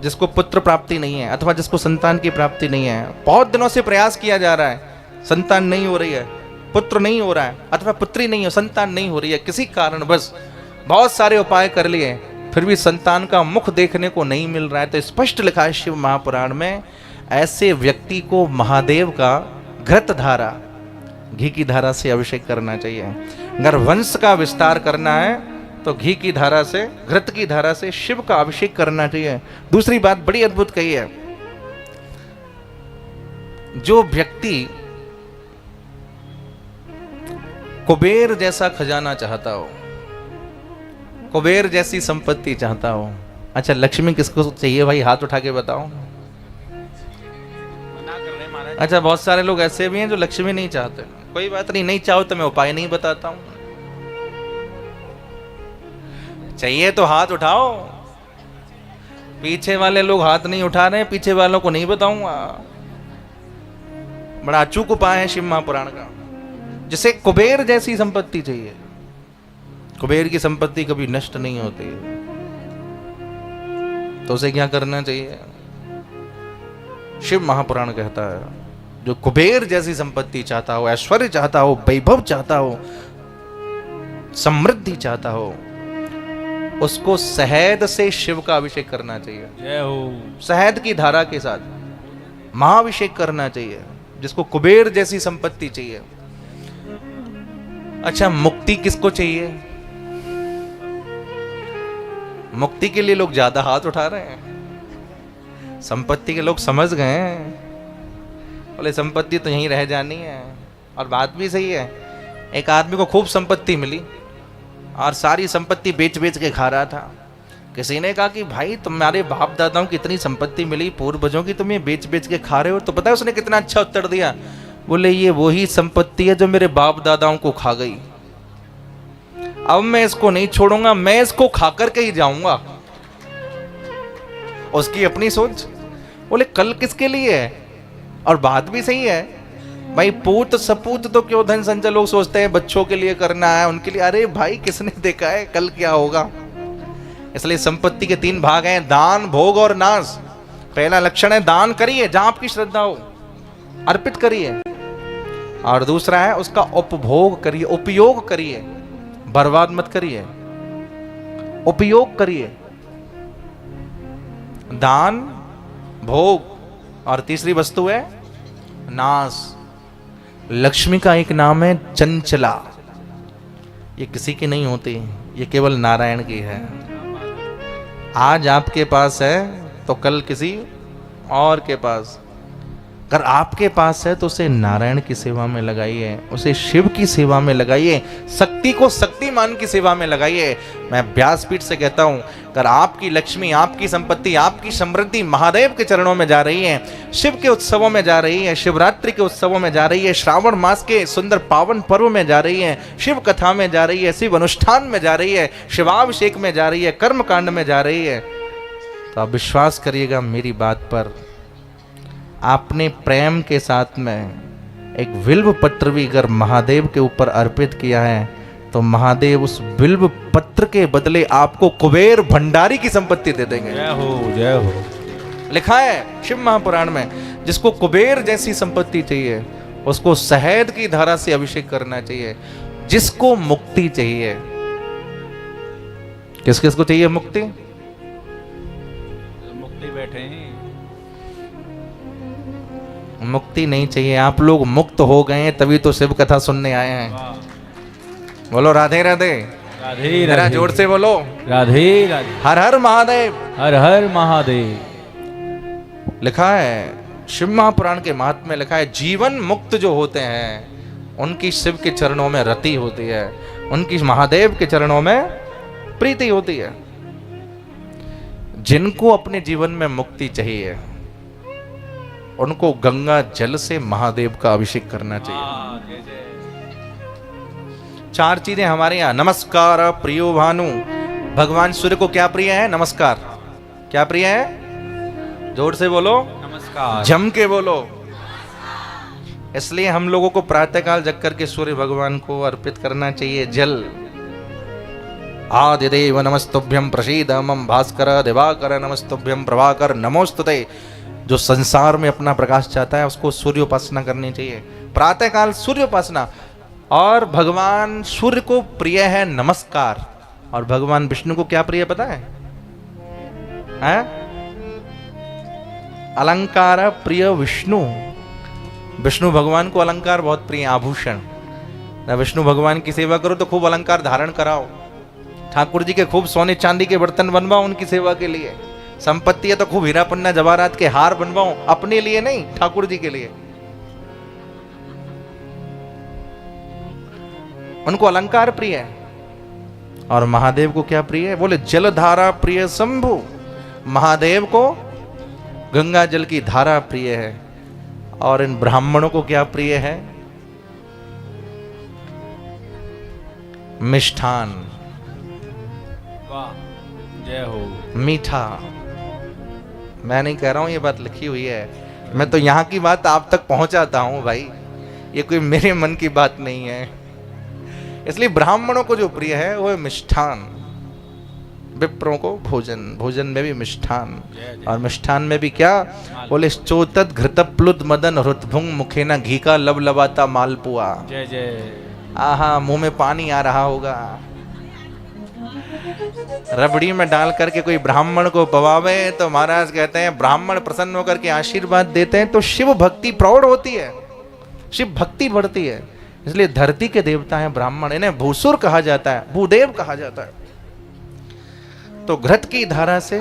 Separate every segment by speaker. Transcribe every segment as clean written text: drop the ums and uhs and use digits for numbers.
Speaker 1: जिसको पुत्र प्राप्ति नहीं है अथवा जिसको संतान की प्राप्ति नहीं है, बहुत दिनों से प्रयास किया जा रहा है, संतान नहीं हो रही है, पुत्र नहीं हो रहा है अथवा पुत्री नहीं हो, संतान नहीं हो रही है, किसी कारण बस बहुत सारे उपाय कर लिए फिर भी संतान का मुख देखने को नहीं मिल रहा है, तो स्पष्ट लिखा है शिव महापुराण में, ऐसे व्यक्ति को महादेव का घृत धारा, घी की धारा से अभिषेक करना चाहिए। अगर वंश का विस्तार करना है तो घी की धारा से, घृत की धारा से शिव का अभिषेक करना चाहिए। दूसरी बात बड़ी अद्भुत कही है, जो व्यक्ति कुबेर जैसा खजाना चाहता हो, कुबेर जैसी संपत्ति चाहता हो, अच्छा लक्ष्मी किसको चाहिए भाई, हाथ उठा के बताओ। अच्छा बहुत सारे लोग ऐसे भी हैं जो लक्ष्मी नहीं चाहते, कोई बात नहीं, नहीं चाहो तो मैं उपाय नहीं बताता हूं, चाहिए तो हाथ उठाओ। पीछे वाले लोग हाथ नहीं उठा रहे, पीछे वालों को नहीं बताऊंगा। बड़ा अचूक उपाय है शिव महापुराण का, जिसे कुबेर जैसी संपत्ति चाहिए। कुबेर की संपत्ति कभी नष्ट नहीं होती, तो उसे क्या करना चाहिए? शिव महापुराण कहता है, जो कुबेर जैसी संपत्ति चाहता हो, ऐश्वर्य चाहता हो, वैभव चाहता हो, समृद्धि चाहता हो, उसको शहद से शिव का अभिषेक करना चाहिए।
Speaker 2: जय हो।
Speaker 1: शहद की धारा के साथ महाअभिषेक करना चाहिए, जिसको कुबेर जैसी संपत्ति चाहिए। अच्छा मुक्ति किसको चाहिए? मुक्ति के लिए लोग ज्यादा हाथ उठा रहे हैं, संपत्ति के लोग समझ गए हैं, बोले संपत्ति तो यहीं रह जानी है। और बात भी सही है, एक आदमी को खूब संपत्ति मिली और सारी संपत्ति बेच बेच के खा रहा था। किसी ने कहा कि भाई तुम्हारे बाप दादाओं की इतनी संपत्ति मिली, पूर्वजों की, तुम ये बेच बेच के खा रहे हो। तो पता है उसने कितना अच्छा उत्तर दिया, बोले ये वही संपत्ति है जो मेरे बाप दादाओं को खा गई, अब मैं इसको नहीं छोड़ूंगा, मैं इसको खा करके ही जाऊंगा। उसकी अपनी सोच, बोले कल किसके लिए है? और बात भी सही है भाई, पूत सपूत तो क्यों धन संचय लोग सोचते हैं बच्चों के लिए करना है, उनके लिए। अरे भाई किसने देखा है कल क्या होगा? इसलिए संपत्ति के 3 भाग हैं, दान, भोग और नाश। पहला लक्षण है दान करिए, जहां आपकी श्रद्धा हो अर्पित करिए। और दूसरा है उसका उपभोग करिए, उपयोग करिए, बर्बाद मत करिए, उपयोग करिए। दान, भोग, और तीसरी वस्तु है नाश। लक्ष्मी का एक नाम है चंचला, ये किसी की नहीं होती, ये केवल नारायण की है। आज आपके पास है तो कल किसी और के पास। अगर आपके पास है तो उसे नारायण की सेवा में लगाइए, उसे शिव की सेवा में लगाइए, शक्ति को शक्तिमान की सेवा में लगाइए। मैं व्यासपीठ से कहता हूं, अगर आपकी लक्ष्मी, आपकी संपत्ति, आपकी समृद्धि महादेव के चरणों में जा रही है, शिव के उत्सवों में जा रही है, शिवरात्रि के उत्सवों में जा रही है, श्रावण मास के सुंदर पावन पर्व में जा रही है, शिव कथा में जा रही है, शिव अनुष्ठान में जा रही है, शिवाभिषेक में जा रही है, कर्म कांड में जा रही है, तो आप विश्वास करिएगा मेरी बात पर, आपने प्रेम के साथ में एक बिल्व पत्र भी अगर महादेव के ऊपर अर्पित किया है तो महादेव उस बिल्व पत्र के बदले आपको कुबेर भंडारी की संपत्ति दे देंगे।
Speaker 2: जय हो, जय हो।
Speaker 1: लिखा है शिव महापुराण में, जिसको कुबेर जैसी संपत्ति चाहिए उसको शहद की धारा से अभिषेक करना चाहिए। जिसको मुक्ति चाहिए, किस किस को चाहिए मुक्ति?
Speaker 2: मुक्ति बैठे हैं,
Speaker 1: मुक्ति नहीं चाहिए। आप लोग मुक्त हो गए हैं तभी तो शिव कथा सुनने आए हैं। बोलो राधे राधे,
Speaker 2: राधे
Speaker 1: जरा
Speaker 2: राधे,
Speaker 1: जोर से बोलो
Speaker 2: राधे राधे,
Speaker 1: हर हर महादेव,
Speaker 2: हर हर महादेव।
Speaker 1: लिखा है शिव महापुराण के महात्म्य में, लिखा है जीवन मुक्त जो होते हैं उनकी शिव के चरणों में रति होती है, उनकी महादेव के चरणों में प्रीति होती है। जिनको अपने जीवन में मुक्ति चाहिए उनको गंगा जल से महादेव का अभिषेक करना चाहिए। 4 चीजें हमारे यहाँ। नमस्कार प्रियो भानु, भगवान सूर्य को क्या प्रिय है? नमस्कार। क्या प्रिय है? जोर से बोलो,
Speaker 2: नमस्कार।
Speaker 1: जम के बोलो। इसलिए हम लोगों को प्रातःकाल जग करके सूर्य भगवान को अर्पित करना चाहिए जल। आदिदेव नमस्तुभ्यं प्रसीद मम भास्कर दिवाकर नमस्तुभ्यं प्रभाकर नमोस्तुते। जो संसार में अपना प्रकाश चाहता है उसको सूर्य उपासना करनी चाहिए, प्रातःकाल सूर्य उपासना। और भगवान सूर्य को प्रिय है नमस्कार, और भगवान विष्णु को क्या प्रिय पता है? अलंकार प्रिय विष्णु। विष्णु भगवान को अलंकार बहुत प्रिय, आभूषण। विष्णु भगवान की सेवा करो तो खूब अलंकार धारण कराओ, ठाकुर जी के खूब सोने चांदी के बर्तन बनवाओ उनकी सेवा के लिए। संपत्ति है तो खूब हीरा पन्ना जवाहरात के हार बनवाओ, अपने लिए नहीं, ठाकुर जी के लिए। उनको अलंकार प्रिय है। और महादेव को क्या प्रिय है? बोले जलधारा प्रिय शंभु। महादेव को गंगा जल की धारा प्रिय है। और इन ब्राह्मणों को क्या प्रिय है? मिष्ठान,
Speaker 2: वाह, जय हो।
Speaker 1: मीठा। मैं नहीं कह रहा हूं, ये बात लिखी हुई है, मैं तो यहां की बात आप तक पहुंचाता हूं भाई, ये कोई मेरे मन की बात नहीं है। इसलिए ब्राह्मणों को जो प्रिय है वो है मिष्ठान, विप्रों को भोजन, भोजन में भी मिष्ठान। और मिष्ठान में भी क्या? बोले चोतत घृत प्लुत मदन हृतभुंग मुखेना घी का लबलबाता मालपुआ।
Speaker 2: जय जय।
Speaker 1: आहा, मुंह में पानी आ रहा होगा। रबड़ी में डाल करके कोई ब्राह्मण को पवावे तो महाराज कहते हैं ब्राह्मण प्रसन्न होकर के आशीर्वाद देते हैं तो शिव भक्ति प्रौढ़ होती है, शिव भक्ति बढ़ती है। इसलिए धरती के देवता हैं ब्राह्मण, इन्हें भूसुर कहा जाता है, भूदेव कहा जाता है। तो घृत की धारा से,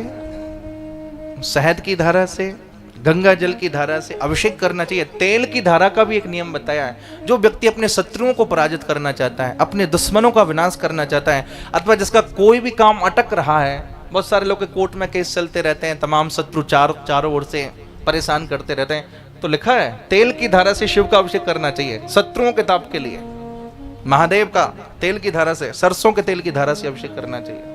Speaker 1: शहद की धारा से, गंगा जल की धारा से अभिषेक करना चाहिए। तेल की धारा का भी एक नियम बताया है। जो व्यक्ति अपने शत्रुओं को पराजित करना चाहता है, अपने दुश्मनों का विनाश करना चाहता है, अथवा जिसका कोई भी काम अटक रहा है, बहुत सारे लोग के कोर्ट में केस चलते रहते हैं, तमाम शत्रु चारों ओर से परेशान करते रहते हैं, तो लिखा है तेल की धारा से शिव का अभिषेक करना चाहिए शत्रुओं के ताप के लिए। महादेव का तेल की धारा से, सरसों के तेल की धारा से अभिषेक करना चाहिए।